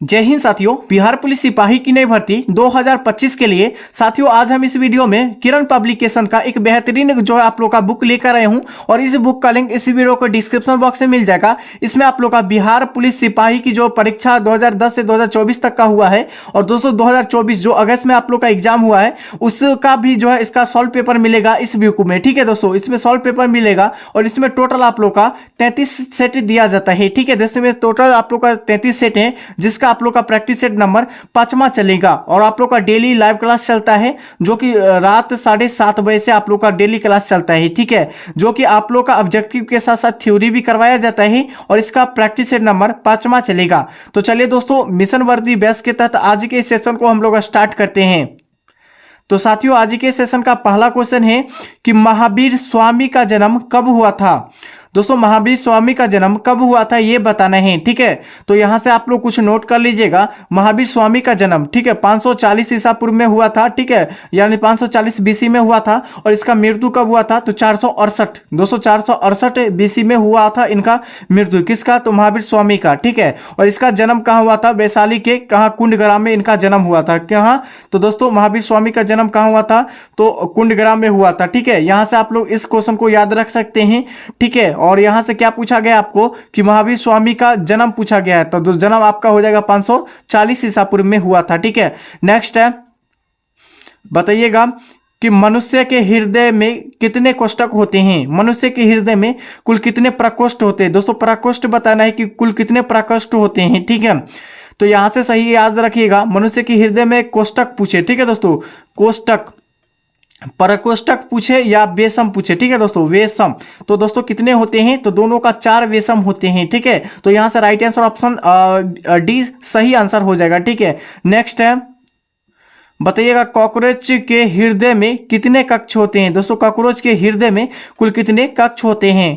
जय हिंद साथियों। बिहार पुलिस सिपाही की नई भर्ती 2025 के लिए साथियों आज हम इस वीडियो में किरण पब्लिकेशन का एक बेहतरीन जो है आप लोग का बुक लेकर आए हूं और इस बुक का लिंक इस वीडियो को डिस्क्रिप्शन बॉक्स में मिल जाएगा। इसमें आप लोग का बिहार पुलिस सिपाही की जो परीक्षा 2010 से 2024 तक का हुआ है और दोस्तों 2024 जो अगस्त में आप लोग का एग्जाम हुआ है उसका भी जो है इसका सॉल्व पेपर मिलेगा इस बुक में। ठीक है दोस्तों, इसमें सॉल्व पेपर मिलेगा और इसमें टोटल आप लोग का 33 सेट दिया जाता है। ठीक है दोस्तों, टोटल आप लोग का 33 सेट है जिसका आप लोग का प्रैक्टिस सेट नंबर 5वां चलेगा और आप लोग का डेली लाइव क्लास चलता है जो कि रात 7:30 बजे से आप लोग का डेली क्लास चलता है। ठीक है, जो कि आप लोग का ऑब्जेक्टिव के साथ साथ थ्योरी भी करवाया जाता है और इसका प्रैक्टिस सेट नंबर 5वां चलेगा। तो चलिए दोस्तों, मिशन वर्दी बैच के तहत आज के इस सेशन को हम लोग स्टार्ट करते हैं। तो साथियों आज के सेशन का पहला क्वेश्चन है कि महावीर स्वामी का जन्म कब हुआ था। दोस्तों महावीर स्वामी का जन्म कब हुआ था ये बताना है। ठीक है, तो यहां से आप लोग कुछ नोट कर लीजिएगा। महावीर स्वामी का जन्म ठीक है 540 ईसा पूर्व में हुआ था। ठीक है, यानी 540 बीसी में हुआ था और इसका मृत्यु कब हुआ था तो 468 दोस्तों 468 बीसी में हुआ था इनका मृत्यु। किसका तो महावीर स्वामी का। ठीक है, और इसका जन्म कहाँ हुआ था वैशाली के कहाँ कुंडग्राम में इनका जन्म हुआ था। कहाँ तो दोस्तों महावीर स्वामी का जन्म कहाँ हुआ था तो कुंडग्राम में हुआ था। ठीक है, यहां से आप लोग इस क्वेश्चन को याद रख सकते हैं। ठीक है, और यहां से क्या पूछा गया आपको कि महावीर स्वामी का जन्म पूछा गया है तो जन्म आपका हो जाएगा 540 ईसा पूर्व में हुआ था। ठीक है, नेक्स्ट है बताइएगा कि मनुष्य के हृदय में कितने कोष्ठक होते हैं। मनुष्य के हृदय में कुल कितने प्रकोष्ठ होते हैं। दोस्तों प्रकोष्ठ बताना है कि कुल कितने प्रकोष्ठ होते हैं। ठीक है, तो यहां से सही याद रखिएगा मनुष्य के हृदय में कोष्ठक पूछे। ठीक है दोस्तों, कोष्ठक प्रकोष्ठक पूछे या वेशम पूछे। ठीक है दोस्तों, वेशम तो दोस्तों कितने होते हैं तो दोनों का 4 वेशम होते हैं। ठीक है, तो यहां से राइट आंसर ऑप्शन डी सही आंसर हो जाएगा। ठीक है, नेक्स्ट है बताइएगा कॉकरोच के हृदय में कितने कक्ष होते हैं। दोस्तों कॉकरोच के हृदय में कुल कितने कक्ष होते हैं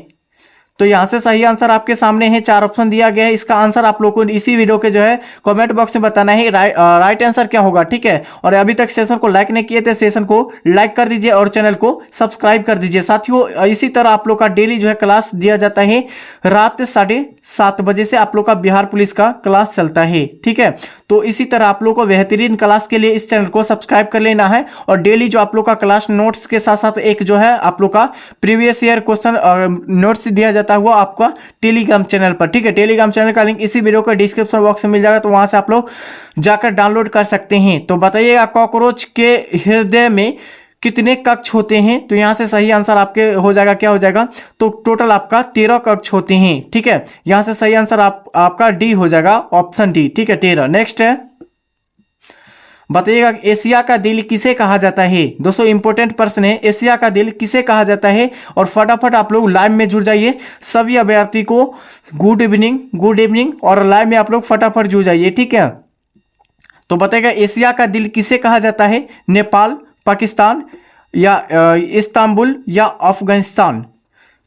तो यहां से सही आंसर आपके सामने है। 4 ऑप्शन दिया गया है, इसका आंसर आप लोगों को इसी वीडियो के जो है कमेंट बॉक्स में बताना है राइट आंसर क्या होगा। ठीक है, और अभी तक सेशन को लाइक नहीं किए थे सेशन को लाइक कर दीजिए और चैनल को सब्सक्राइब कर दीजिए। साथियों इसी तरह आप लोग का डेली जो है क्लास दिया जाता है रात 7:30 बजे से आप लोग का बिहार पुलिस का क्लास चलता है। ठीक है, तो इसी तरह आप लोग को बेहतरीन क्लास के लिए इस चैनल को सब्सक्राइब कर लेना है और डेली जो आप लोग का क्लास नोट्स के साथ साथ एक जो है आप लोग का प्रीवियस ईयर क्वेश्चन नोट्स दिया जाता है वो आपका टेलीग्राम चैनल पर। ठीक है, टेलीग्राम चैनल का लिंक इसी वीडियो के डिस्क्रिप्शन बॉक्स में मिल जाएगा, तो वहां से आप लोग जाकर डाउनलोड कर सकते हैं। तो बताइएगा कॉकरोच के हृदय में कितने कक्ष होते हैं तो यहां से सही आंसर आपके हो जाएगा क्या हो जाएगा तो टोटल आपका 13 कक्ष होते हैं। ठीक है, यहां से सही आंसर आपका डी हो जाएगा ऑप्शन डी। ठीक है, 13। नेक्स्ट है बताइएगा एशिया का दिल किसे कहा जाता है। दोस्तों इंपॉर्टेंट प्रश्न है, एशिया का दिल किसे कहा जाता है और फटाफट आप लोग लाइव में जुड़ जाइए। सभी अभ्यर्थी को गुड इवनिंग और लाइव में आप लोग फटाफट जुड़ जाइए। ठीक है, तो बताइएगा एशिया का दिल किसे कहा जाता है, नेपाल, पाकिस्तान या इस्तांबुल या अफगानिस्तान।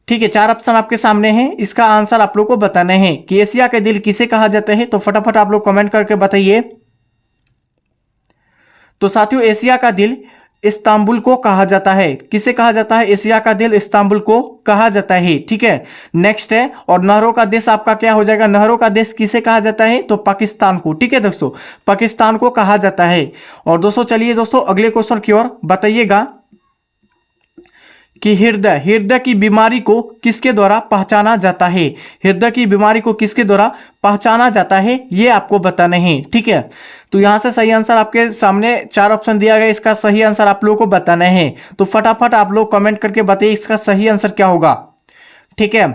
ठीक है, 4 ऑप्शन आपके सामने हैं, इसका आंसर आप लोग को बताना है कि एशिया का दिल किसे कहा जाता है। तो फटाफट आप लोग कमेंट करके बताइए। तो साथियों एशिया का दिल इस्तांबुल को कहा जाता है। किसे कहा जाता है, एशिया का दिल इस्तांबुल को कहा जाता है। ठीक है, नेक्स्ट है और नहरों का देश आपका क्या हो जाएगा, नहरों का देश किसे कहा जाता है तो पाकिस्तान को। ठीक है दोस्तों, पाकिस्तान को कहा जाता है। और दोस्तों चलिए दोस्तों अगले क्वेश्चन की ओर बताइएगा कि हृदय की बीमारी को किसके द्वारा पहचाना जाता है। हृदय की बीमारी को किसके द्वारा पहचाना जाता है ये आपको बताना है। ठीक है, तो यहां से सही आंसर आपके सामने 4 ऑप्शन दिया गया, इसका सही आंसर आप लोगों को बताना है। तो फटाफट आप लोग कमेंट करके बताइए इसका सही आंसर क्या होगा। ठीक है,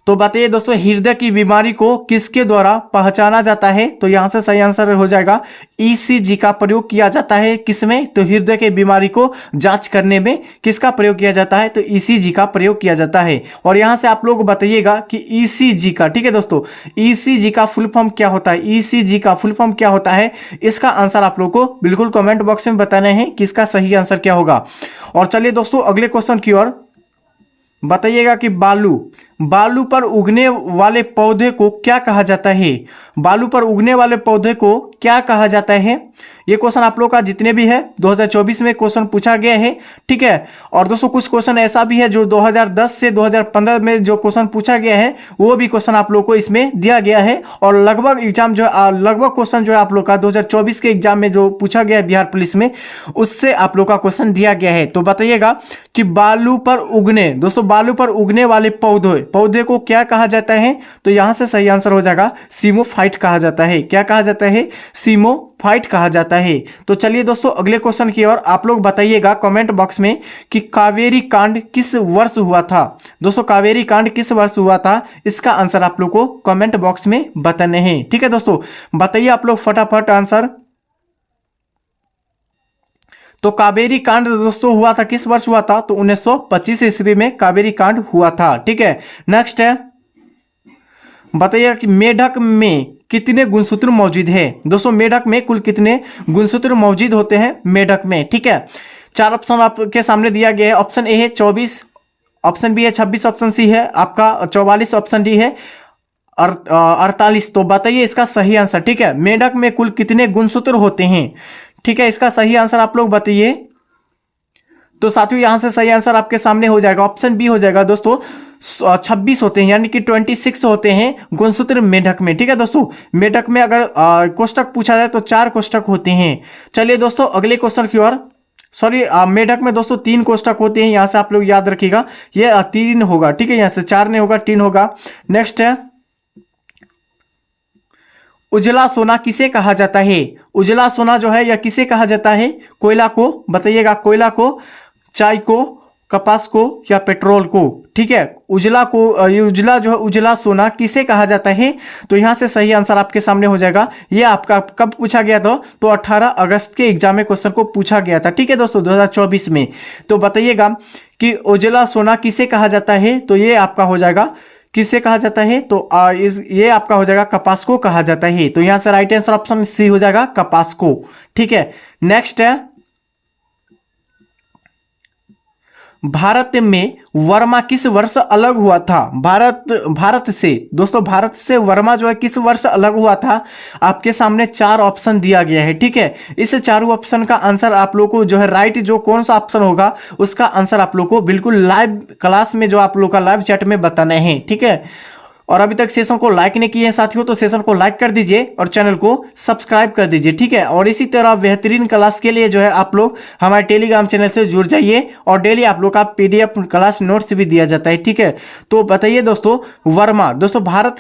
तो बताइए दोस्तों हृदय की बीमारी को किसके द्वारा पहचाना जाता है तो यहां से सही आंसर हो जाएगा ईसीजी का प्रयोग किया जाता है। किसमें तो हृदय की बीमारी को जांच करने में किसका प्रयोग किया जाता है तो ईसीजी का प्रयोग किया जाता है। और यहां से आप लोग बताइएगा कि ईसीजी का, ठीक है दोस्तों, ईसीजी का फुल फॉर्म क्या होता है, ईसीजी का फुल फॉर्म क्या होता है, इसका आंसर आप लोग को बिल्कुल कमेंट बॉक्स में बताना है कि इसका सही आंसर क्या होगा। और चलिए दोस्तों अगले क्वेश्चन की ओर बताइएगा कि बालू पर उगने वाले पौधे को क्या कहा जाता है? बालू पर उगने वाले पौधे को क्या कहा जाता है? ये क्वेश्चन आप लोग का जितने भी है 2024 में क्वेश्चन पूछा गया है, ठीक है। और दोस्तों कुछ क्वेश्चन ऐसा भी है जो 2010 से 2015 में जो क्वेश्चन पूछा गया है वो भी क्वेश्चन आप लोग को इसमें दिया गया है। और लगभग एग्जाम जो लगभग क्वेश्चन जो है आप लोग का 2024 के एग्जाम में जो पूछा गया है बिहार पुलिस में, उससे आप लोग का क्वेश्चन दिया गया है। तो बताइएगा कि बालू पर उगने, दोस्तों बालू पर उगने वाले पौधे को क्या कहा जाता है? तो यहां से सही आंसर हो जाएगा सीमोफाइट कहा जाता है। क्या कहा जाता है? सीमोफाइट कहा जाता है। तो चलिए दोस्तों अगले क्वेश्चन की ओर आप लोग बताइएगा कमेंट बॉक्स में कि कावेरी कांड किस वर्ष हुआ था? दोस्तों कावेरी कांड किस वर्ष हुआ था, इसका आंसर आप लोग को कमेंट बॉक्स में बताने हैं, ठीक है दोस्तों। बताइए आप लोग फटाफट आंसर। तो कावेरी कांड दोस्तों हुआ था, किस वर्ष हुआ था? तो 1925 ईस्वी में कावेरी कांड हुआ था, ठीक है। नेक्स्ट है, बताइए कि मेढक में कितने गुणसूत्र मौजूद है? दोस्तों मेढक में कुल कितने गुणसूत्र मौजूद होते हैं मेढक में, ठीक है। 4 ऑप्शन आपके सामने दिया गया है। ऑप्शन ए है 24, ऑप्शन बी है 26, ऑप्शन सी है आपका 44, ऑप्शन डी है 48। तो बताइए इसका सही आंसर, ठीक है। मेढक में कुल कितने गुणसूत्र होते हैं, ठीक है, इसका सही आंसर आप लोग बताइए। तो साथियों यहां से सही आंसर आपके सामने हो जाएगा, ऑप्शन बी हो जाएगा दोस्तों। 26 होते हैं, यानी कि 26 होते हैं गुणसूत्र मेढक में, ठीक है दोस्तों। मेढक में अगर कोष्ठक पूछा जाए तो 4 कोष्ठक होते हैं। चलिए दोस्तों अगले क्वेश्चन की ओर। सॉरी, मेढक में दोस्तों 3 कोष्ठक होते हैं, यहां से आप लोग याद रखिएगा, ये 3 होगा, ठीक है, यहां से 4 नहीं होगा, 3 होगा। नेक्स्ट है, उजला सोना किसे कहा जाता है? उजला सोना जो है यह किसे कहा जाता है? कोयला को, बताइएगा, कोयला को, चाय को, कपास को या पेट्रोल को, ठीक है। उजला को, उजला जो है उजला सोना किसे कहा जाता है? तो यहां से सही आंसर आपके सामने हो जाएगा। ये आपका कब पूछा गया था? तो 18 अगस्त के एग्जाम में क्वेश्चन को पूछा गया था, ठीक है दोस्तों, 2024 में। तो बताइएगा कि उजला सोना किसे कहा जाता है? तो ये आपका हो जाएगा, किससे कहा जाता है? तो ये आपका हो जाएगा कपास को कहा जाता है। तो यहां से राइट आंसर ऑप्शन सी हो जाएगा, कपास को, ठीक है। नेक्स्ट है, भारत में वर्मा किस वर्ष अलग हुआ था? भारत से दोस्तों, भारत से वर्मा जो है किस वर्ष अलग हुआ था? आपके सामने 4 ऑप्शन दिया गया है, ठीक है। इस चारों ऑप्शन का आंसर आप लोग को जो है राइट, जो कौन सा ऑप्शन होगा उसका आंसर आप लोग को बिल्कुल लाइव क्लास में जो आप लोग का लाइव चैट में बताना है, ठीक है। और अभी तक सेशन को लाइक नहीं किए हैं साथियों, तो सेशन को लाइक कर दीजिए और चैनल को सब्सक्राइब कर दीजिए, ठीक है। और इसी तरह बेहतरीन क्लास के लिए जो है आप लोग हमारे टेलीग्राम चैनल से जुड़ जाइए और डेली आप लोग का पीडीएफ क्लास नोट्स भी दिया जाता है, ठीक है। तो बताइए दोस्तों, वर्मा, दोस्तों भारत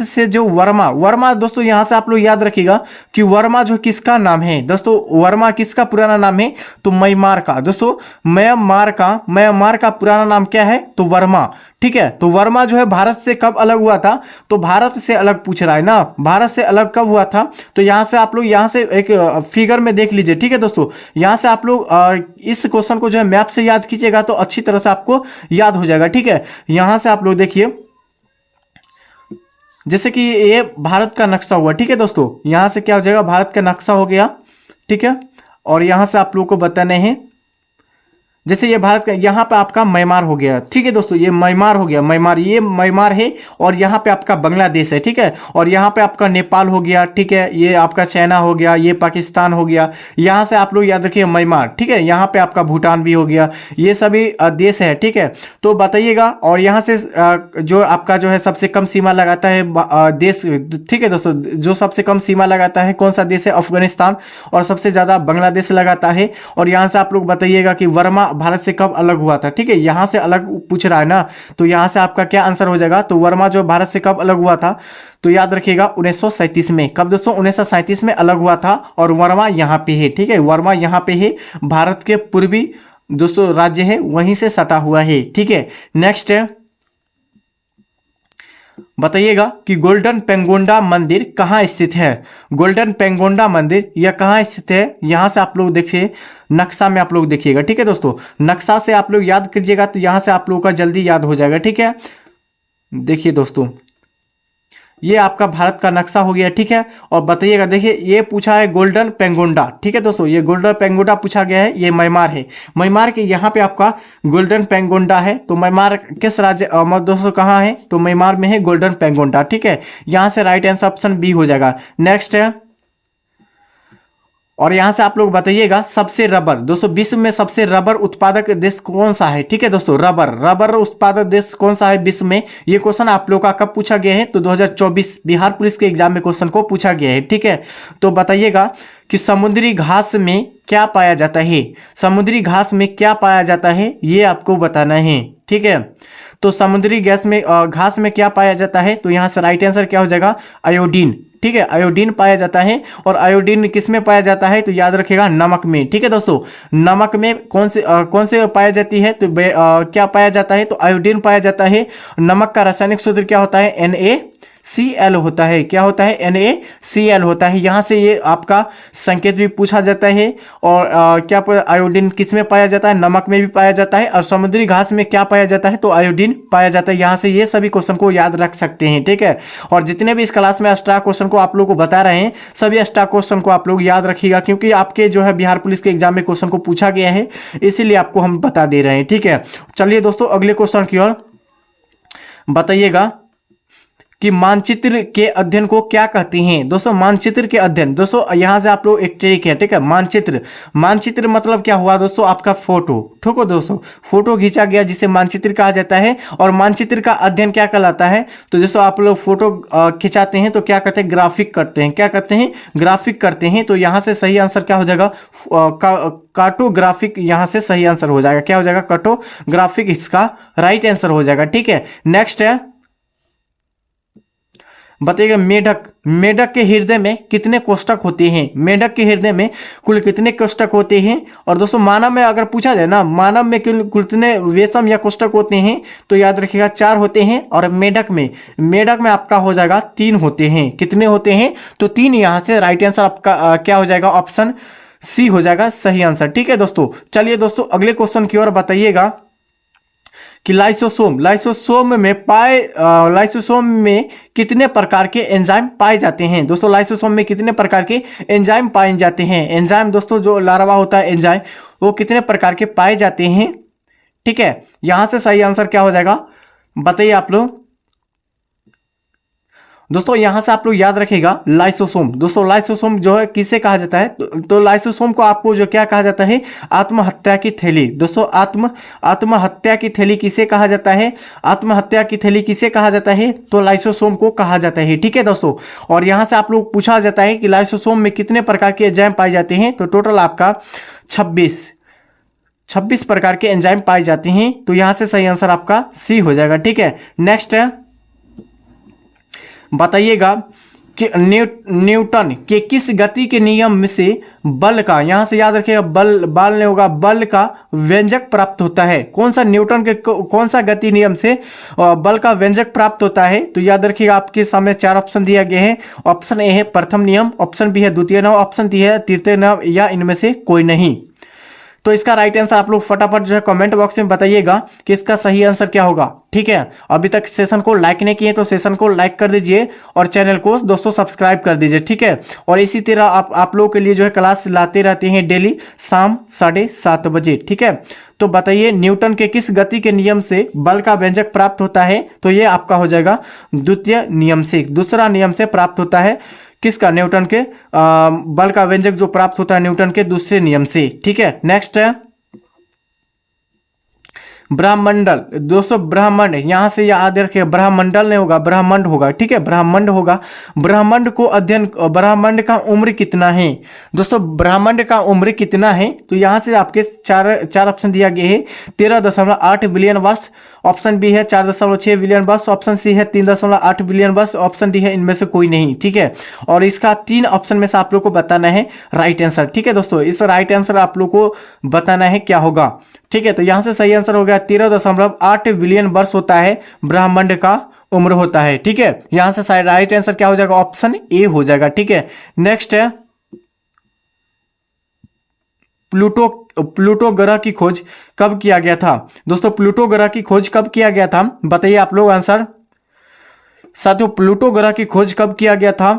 से जो वर्मा दोस्तों, यहां से आप लोग याद रखिएगा कि वर्मा जो किसका नाम है दोस्तों? वर्मा किसका पुराना नाम है? तो म्यांमार का, दोस्तों म्यांमार का पुराना नाम क्या है? तो वर्मा, ठीक है। तो वर्मा जो है भारत से कब अलग हुआ था? तो भारत से अलग पूछ रहा है ना, भारत से अलग कब हुआ था? तो यहां से आप लोग यहां से एक फिगर में देख लीजिए, ठीक है दोस्तों। यहां से आप लोग इस क्वेश्चन को जो है मैप से याद कीजिएगा तो अच्छी तरह से आपको याद हो जाएगा, ठीक है। यहां से आप लोग देखिए, जैसे कि ये भारत का नक्शा हुआ, ठीक है दोस्तों। यहां से क्या हो जाएगा? भारत का नक्शा हो गया, ठीक है। और यहां से आप लोग को बताने हैं, जैसे ये भारत का, यहाँ पे आपका म्यांमार हो गया, ठीक है दोस्तों। ये म्यांमार हो गया, म्यांमार, ये म्यांमार है। और यहाँ पे आपका बांग्लादेश है, ठीक है। और यहाँ पे आपका नेपाल हो गया, ठीक है। ये आपका चाइना हो गया, ये पाकिस्तान हो गया। यहाँ से आप लोग याद रखिए म्यांमार, ठीक है। यहाँ पे आपका भूटान भी हो गया, ये सभी देश है, ठीक है। तो बताइएगा। और यहाँ से जो आपका जो है सबसे कम सीमा लगाता है देश, ठीक है दोस्तों, जो सबसे कम सीमा लगाता है कौन सा देश है? अफगानिस्तान। और सबसे ज्यादा बांग्लादेश लगाता है। और यहाँ से आप लोग बताइएगा कि वर्मा भारत से कब अलग हुआ था, ठीक है। यहां से अलग पूछ रहा है ना, तो यहां से आपका क्या आंसर हो जाएगा? तो वर्मा जो भारत से कब अलग हुआ था? तो याद रखिएगा 1937 में। कब दोस्तों? 1937 में अलग हुआ था। और वर्मा यहां पे है, ठीक है। वर्मा यहां पे है, भारत के पूर्वी दोस्तों राज्य है, वहीं से सटा हुआ है, ठीक है। नेक्स्ट है, बताइएगा कि गोल्डन पेंगोंडा मंदिर कहाँ स्थित है? गोल्डन पेंगोंडा मंदिर यह कहाँ स्थित है? यहां से आप लोग देखिए, नक्शा में आप लोग देखिएगा, ठीक है दोस्तों। नक्शा से आप लोग याद कीजिएगा तो यहां से आप लोगों का जल्दी याद हो जाएगा, ठीक है। देखिए दोस्तों, ये आपका भारत का नक्शा हो गया, ठीक है। और बताइएगा, देखिए ये पूछा है गोल्डन पेंगोंडा, ठीक है दोस्तों, ये गोल्डन पेंगोंडा पूछा गया है, ये म्यांमार है। म्यांमार के यहाँ पे आपका गोल्डन पेंगोंडा है। तो म्यांमार किस राज्य दोस्तों कहाँ है? तो म्यांमार में है गोल्डन पेंगोंडा, ठीक है। यहाँ से राइट आंसर ऑप्शन बी हो जाएगा। नेक्स्ट है, और यहां से आप लोग बताइएगा सबसे रबर, दोस्तों विश्व में सबसे रबर उत्पादक देश कौन सा है? ठीक है दोस्तों, रबर उत्पादक देश कौन सा है विश्व में? ये क्वेश्चन आप लोग का कब पूछा गया है? तो 2024 बिहार पुलिस के एग्जाम में क्वेश्चन को पूछा गया है, ठीक है। तो बताइएगा कि समुद्री घास में क्या पाया जाता है? समुद्री घास में क्या पाया जाता है, ये आपको बताना है, ठीक है। तो समुद्री घास में क्या पाया जाता है? तो यहां से राइट आंसर क्या हो जाएगा? आयोडीन, ठीक है। आयोडीन पाया जाता है। और आयोडीन किस में पाया जाता है? तो याद रखिएगा नमक में, ठीक है दोस्तों। नमक में कौन से पाया जाती है? तो क्या पाया जाता है? तो आयोडीन पाया जाता है। नमक का रासायनिक सूत्र क्या होता है? NaCl होता है। क्या होता है? NaCl होता है। यहाँ से ये आपका संकेत भी पूछा जाता है। और क्या आयोडीन किस में पाया जाता है? नमक में भी पाया जाता है। और समुद्री घास में क्या पाया जाता है? तो आयोडीन पाया जाता है। यहाँ से ये सभी क्वेश्चन को याद रख सकते हैं, ठीक है। और जितने भी इस क्लास में एक्स्ट्रा क्वेश्चन को आप लोग को बता रहे हैं, सभी एक्स्ट्रा क्वेश्चन को आप लोग याद रखिएगा, क्योंकि आपके जो है बिहार पुलिस के एग्जाम में क्वेश्चन को पूछा गया है, इसीलिए आपको हम बता दे रहे हैं, ठीक है। चलिए दोस्तों अगले क्वेश्चन की ओर बताइएगा कि मानचित्र के अध्ययन को क्या कहते हैं? दोस्तों मानचित्र के अध्ययन, दोस्तों यहां से आप लोग एक ट्रिक है, ठीक है। मानचित्र मतलब क्या हुआ दोस्तों? आपका फोटो, ठीक है दोस्तों, फोटो खींचा गया जिसे मानचित्र कहा जाता है। और मानचित्र का अध्ययन क्या कहलाता है? तो दोस्तों आप लोग फोटो खिंचाते हैं तो क्या करते हैं? ग्राफिक करते हैं। क्या करते हैं? ग्राफिक करते हैं। तो यहां से सही आंसर क्या हो जाएगा? कार्टोग्राफिक यहाँ से सही आंसर हो जाएगा। क्या हो जाएगा? कार्टोग्राफिक इसका राइट आंसर हो जाएगा, ठीक है। नेक्स्ट है, बताइएगा मेढक के हृदय में कितने कोष्ठक होते हैं? मेढक के हृदय में कुल कितने कोष्ठक होते हैं? और दोस्तों मानव में अगर पूछा जाए ना, मानव में कुल कितने वेशम या कोष्ठक होते हैं? तो याद रखिएगा 4 होते हैं। और मेढक में आपका हो जाएगा 3 होते हैं। कितने होते हैं? तो 3। यहाँ से राइट आंसर आपका क्या हो जाएगा? ऑप्शन सी हो जाएगा सही आंसर, ठीक है दोस्तों। चलिए दोस्तों अगले क्वेश्चन की ओर बताइएगा कि लाइसोसोम में कितने प्रकार के एंजाइम पाए जाते हैं? दोस्तों लाइसोसोम में कितने प्रकार के एंजाइम पाए जाते हैं? एंजाइम दोस्तों जो लार्वा होता है एंजाइम, वो कितने प्रकार के पाए जाते हैं, ठीक है। यहां से सही आंसर क्या हो जाएगा बताइए आप लोग। दोस्तों यहां से आप लोग याद रखिएगा लाइसोसोम, दोस्तों लाइसोसोम जो है किसे कहा जाता है? तो लाइसोसोम को आपको जो क्या कहा जाता है? आत्महत्या की थैली। दोस्तों आत्महत्या की थैली किसे कहा जाता है? आत्महत्या की थैली किसे कहा जाता है? तो लाइसोसोम को कहा जाता है, ठीक है दोस्तों। और यहां से आप लोग पूछा जाता है कि लाइसोसोम में कितने प्रकार के एंजाइम पाए जाते हैं? तो टोटल आपका 26 प्रकार के एंजाइम पाए जाते हैं। तो यहां से सही आंसर आपका सी हो जाएगा, ठीक है। नेक्स्ट है, बताइएगा कि न्यूटन के किस गति के नियम से बल का, यहां से याद रखिएगा बल नहीं होगा, बल का व्यंजक प्राप्त होता है? कौन सा न्यूटन के कौन सा गति नियम से बल का व्यंजक प्राप्त होता है? तो याद रखिएगा आपके सामने 4 ऑप्शन दिया गया है। ऑप्शन ए है प्रथम नियम, ऑप्शन बी है द्वितीय नियम, ऑप्शन डी है तृतीय नियम, या इनमें से कोई नहीं। तो इसका राइट आंसर आप लोग फटाफट जो है कमेंट बॉक्स में बताइएगा कि इसका सही आंसर क्या होगा, ठीक है। अभी तक सेशन को लाइक नहीं किए तो सेशन को लाइक कर दीजिए और चैनल को दोस्तों सब्सक्राइब कर दीजिए, ठीक है। और इसी तरह आप लोगों के लिए जो है क्लास लाते रहते हैं डेली शाम 7:30 बजे, ठीक है। तो बताइए न्यूटन के किस गति के नियम से बल का व्यंजक प्राप्त होता है? तो ये आपका हो जाएगा द्वितीय नियम से, दूसरा नियम से प्राप्त होता है। किसका? न्यूटन के बल का व्यंजक जो प्राप्त होता है न्यूटन के दूसरे नियम से, ठीक है। नेक्स्ट है ब्रह्मंडल, दोस्तों ब्रह्मांड, यहां से याद रखिए ब्रह्मंडल नहीं होगा, ब्रह्मांड होगा, ठीक है, ब्रह्मांड होगा। ब्रह्मांड को अध्ययन, ब्रह्मांड का उम्र कितना है? दोस्तों ब्रह्मांड का उम्र कितना है? तो यहां से आपके चार ऑप्शन दिया गया है। 13.8 बिलियन वर्ष, ऑप्शन बी है 4.6 बिलियन वर्ष, ऑप्शन सी है 3.8 बिलियन वर्ष, ऑप्शन डी है इनमें से कोई नहीं, ठीक है। और इसका 3 ऑप्शन में से आप लोग को बताना है राइट आंसर, ठीक है दोस्तों। इस राइट आंसर आप लोग को बताना है क्या होगा, ठीक है। तो यहां से सही आंसर हो गया 13.8 बिलियन वर्ष होता है ब्रह्मांड का उम्र होता है, ठीक है। यहां से राइट आंसर क्या हो जाएगा? ऑप्शन ए हो जाएगा, ठीक है। नेक्स्ट है प्लूटो ग्रह की खोज कब किया गया था? दोस्तों प्लूटो ग्रह की खोज कब किया गया था बताइए आप लोग आंसर। साथियों प्लूटो ग्रह की खोज कब किया गया था?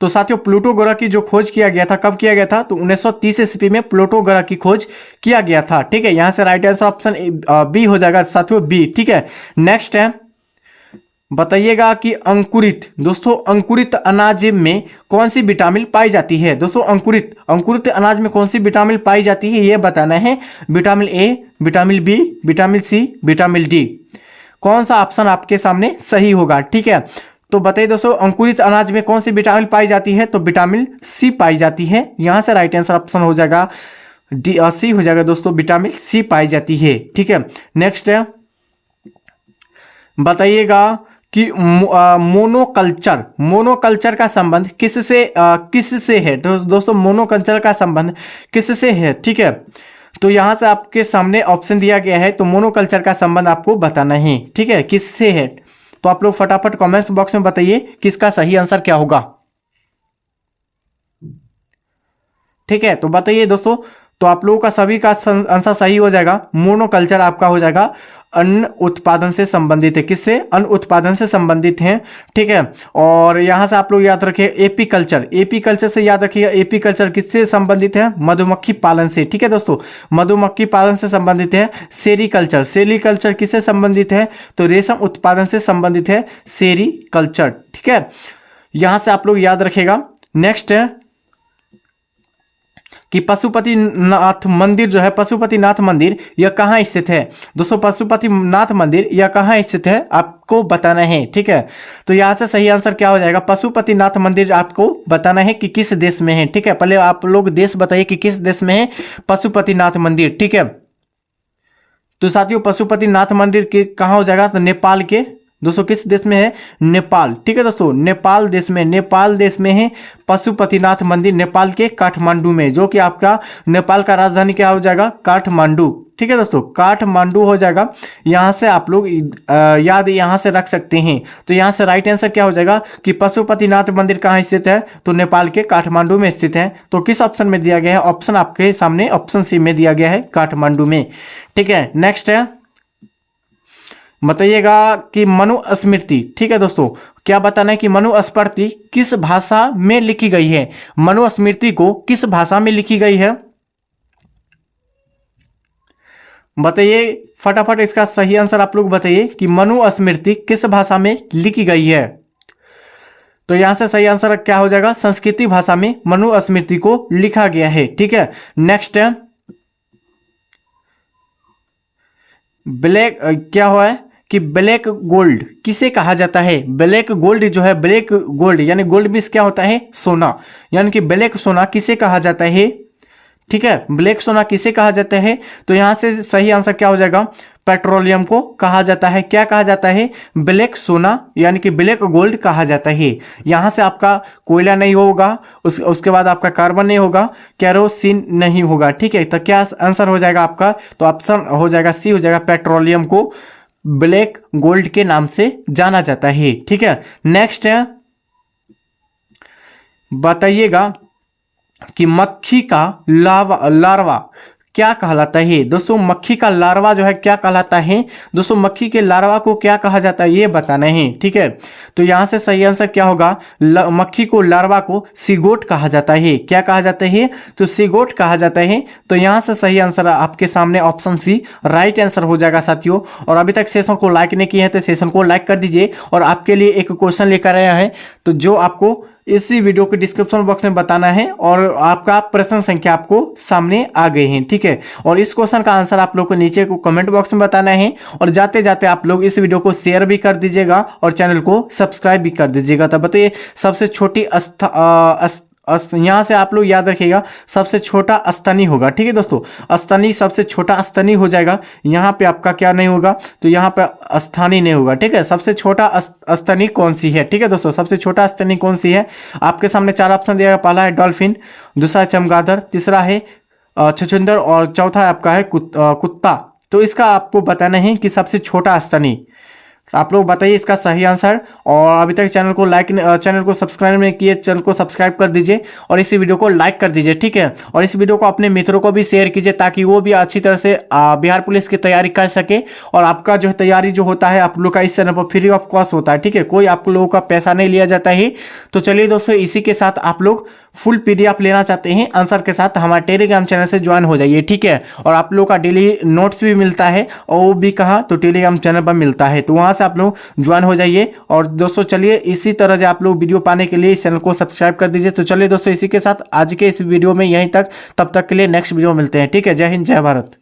तो साथियों प्लूटो ग्रह की जो खोज किया गया था, कब किया गया था? तो 1930 ईस्वी में प्लूटो ग्रह की खोज किया गया था। ठीक है, यहां से राइट आंसर ऑप्शन बी हो जाएगा साथियों, बी। ठीक है, नेक्स्ट है, बताइएगा कि अंकुरित, दोस्तों अंकुरित अनाज में कौन सी विटामिन पाई जाती है? दोस्तों अंकुरित अनाज में कौन सी विटामिन पाई जाती है, यह बताना है। Vitamin A, vitamin B, vitamin C, vitamin D, कौन सा ऑप्शन आपके सामने सही होगा? ठीक है, तो बताइए दोस्तों अंकुरित अनाज में कौन सी विटामिन पाई जाती है? तो विटामिन सी पाई जाती है। यहां से राइट आंसर ऑप्शन हो जाएगा डी, सी हो जाएगा दोस्तों, विटामिन सी पाई जाती है। ठीक है, नेक्स्ट है, बताइएगा कि मोनोकल्चर का संबंध किससे है? तो दोस्तों मोनोकल्चर का संबंध किससे है? ठीक है, तो यहां से आपके सामने ऑप्शन दिया गया है, तो मोनोकल्चर का संबंध आपको बताना है। ठीक है, किससे है? तो आप लोग फटाफट कमेंट्स बॉक्स में बताइए किसका सही आंसर क्या होगा। ठीक है, तो बताइए दोस्तों, तो आप लोगों का सभी का आंसर सही हो जाएगा। मोनोकल्चर आपका हो जाएगा अन्न उत्पादन से संबंधित है। किससे? अन्न उत्पादन से संबंधित है। ठीक है, और यहां से आप लोग याद रखिए एपीकल्चर से याद रखिएगा। एपीकल्चर किससे संबंधित है? मधुमक्खी पालन से। ठीक है दोस्तों, मधुमक्खी पालन से संबंधित है। सेरीकल्चर किससे संबंधित है? तो रेशम उत्पादन से संबंधित है सेरीकल्चर। ठीक है, यहां से आप लोग याद रखिएगा। नेक्स्ट है कि पशुपतिनाथ मंदिर जो है, पशुपतिनाथ मंदिर यह कहाँ स्थित है? दोस्तों पशुपतिनाथ मंदिर यह कहाँ स्थित है आपको बताना है। ठीक है, तो यहाँ से सही आंसर क्या हो जाएगा? पशुपतिनाथ मंदिर आपको बताना है कि किस देश में है। ठीक है, पहले आप लोग देश बताइए कि किस देश में है पशुपतिनाथ मंदिर। ठीक है, तो साथियों पशुपतिनाथ मंदिर के कहाँ हो जाएगा? तो नेपाल के, दोस्तों किस देश में है? नेपाल। ठीक है दोस्तों, नेपाल देश में है पशुपतिनाथ मंदिर, नेपाल के काठमांडू में, जो कि आपका नेपाल का राजधानी क्या हो जाएगा? काठमांडू। ठीक है दोस्तों, काठमांडू हो जाएगा। यहां से आप लोग याद यहां से रख सकते हैं। तो यहां से राइट आंसर क्या हो जाएगा कि पशुपतिनाथ मंदिर कहाँ स्थित है? तो नेपाल के काठमांडू में स्थित है। तो किस ऑप्शन में दिया गया है? ऑप्शन आपके सामने ऑप्शन सी में दिया गया है, काठमांडू में। ठीक है, नेक्स्ट है, बताइएगा कि मनुस्मृति। ठीक है दोस्तों, क्या बताना है कि मनुस्मृति किस भाषा में लिखी गई है? मनुस्मृति को किस भाषा में लिखी गई है? बताइए फटाफट, इसका सही आंसर आप लोग बताइए कि मनुस्मृति किस भाषा में लिखी गई है। तो यहां से सही आंसर क्या हो जाएगा? संस्कृत भाषा में मनुस्मृति को लिखा गया है। ठीक है, नेक्स्ट है, ब्लैक क्या हुआ है कि ब्लैक गोल्ड किसे कहा जाता है? ब्लैक गोल्ड जो है, ब्लैक गोल्ड यानी गोल्ड मीन्स क्या होता है? सोना, यानी कि ब्लैक सोना किसे कहा जाता है? ठीक है, ब्लैक सोना किसे कहा जाता है? तो यहां से सही आंसर क्या हो जाएगा? पेट्रोलियम को कहा जाता है। क्या कहा जाता है? ब्लैक सोना यानी कि ब्लैक गोल्ड कहा जाता है। यहां से आपका कोयला नहीं होगा, उसके बाद आपका कार्बन नहीं होगा, केरोसिन नहीं होगा। ठीक है, तो क्या आंसर हो जाएगा आपका? तो ऑप्शन हो जाएगा सी हो जाएगा, पेट्रोलियम को ब्लैक गोल्ड के नाम से जाना जाता है। ठीक है, नेक्स्ट है, बताइएगा कि मक्खी का लार्वा क्या कहलाता है? दोस्तों मक्खी का लार्वा जो है क्या कहलाता है? दोस्तों मक्खी के लार्वा को क्या कहा जाता है ये बताना है। ठीक है, तो यहां से सही आंसर क्या होगा? मक्खी को लार्वा को सिगोट कहा जाता है। क्या कहा जाता है? तो सिगोट कहा जाता है। तो यहां से सही आंसर आपके सामने ऑप्शन सी राइट आंसर हो जाएगा साथियों। और अभी तक सेशन को लाइक नहीं किया है तो सेशन को लाइक कर दीजिए। और आपके लिए एक क्वेश्चन लेकर आया है, तो जो आपको इसी वीडियो के डिस्क्रिप्शन बॉक्स में बताना है, और आपका प्रश्न संख्या आपको सामने आ गए हैं। ठीक है, और इस क्वेश्चन का आंसर आप लोग को नीचे को कमेंट बॉक्स में बताना है। और जाते जाते आप लोग इस वीडियो को शेयर भी कर दीजिएगा और चैनल को सब्सक्राइब भी कर दीजिएगा। तो बताइए सबसे छोटी यहाँ से आप लोग याद रखिएगा, सबसे छोटा स्तनी होगा। ठीक है दोस्तों, स्तनी सबसे छोटा स्तनी हो जाएगा। यहाँ पे आपका क्या नहीं होगा? तो यहाँ पे स्थानी नहीं होगा। ठीक है, सबसे छोटा स्तनी कौन सी है? ठीक है दोस्तों, सबसे छोटा स्तनी कौन सी है? आपके सामने चार ऑप्शन दिया गया। पहला है डॉल्फिन, दूसरा है चमगादड़, तीसरा है छछूंदर, और चौथा आपका है कुत्ता। तो इसका आपको बताना है कि सबसे छोटा स्तनी आप लोग बताइए इसका सही आंसर। और अभी तक चैनल को सब्सक्राइब नहीं किए, चैनल को सब्सक्राइब कर दीजिए और इस वीडियो को लाइक कर दीजिए, ठीक है। और इस वीडियो को अपने मित्रों को भी शेयर कीजिए ताकि वो भी अच्छी तरह से बिहार पुलिस की तैयारी कर सके। और आपका जो तैयारी जो होता है आप लोग का इस चैनल पर फ्री ऑफ कॉस्ट होता है, ठीक है, कोई आप लोगों का पैसा नहीं लिया जाता है। तो चलिए दोस्तों, इसी के साथ आप लोग फुल PDF लेना चाहते हैं आंसर के साथ हमारे टेलीग्राम चैनल से ज्वाइन हो जाइए, ठीक है। और आप लोगों का डेली नोट्स भी मिलता है और वो भी कहाँ, तो टेलीग्राम चैनल पर मिलता है, तो वहाँ से आप लोग ज्वाइन हो जाइए। और दोस्तों चलिए, इसी तरह से आप लोग वीडियो पाने के लिए इस चैनल को सब्सक्राइब कर दीजिए। तो चलिए दोस्तों, इसी के साथ आज के इस वीडियो में यहीं तक, तब तक के लिए नेक्स्ट वीडियो मिलते हैं, ठीक है। जय हिंद, जय भारत।